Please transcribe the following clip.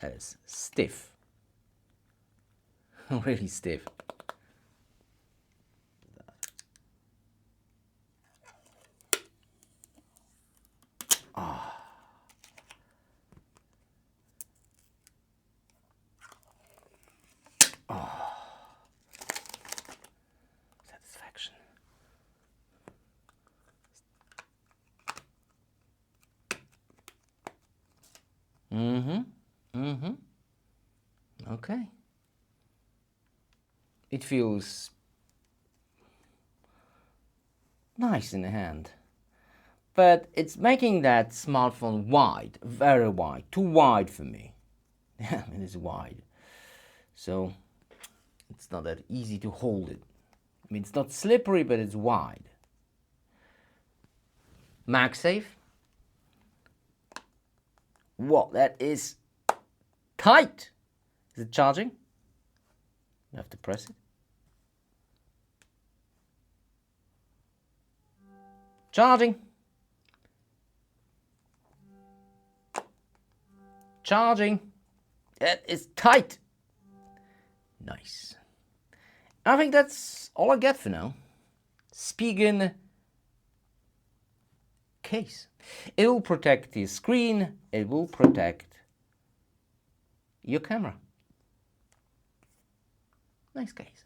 is stiff. Really stiff. Satisfaction. Okay. It feels nice in the hand. But it's making that smartphone wide, very wide, too wide for me. Yeah, it is wide. So it's not that easy to hold it. I mean, it's not slippery, but it's wide. MagSafe. Whoa, that is tight. Is it charging? You have to press it. Charging. Charging. That is tight. Nice. I think that's all I get for now. Spigen case. It will protect the screen. It will protect your camera. Nice case.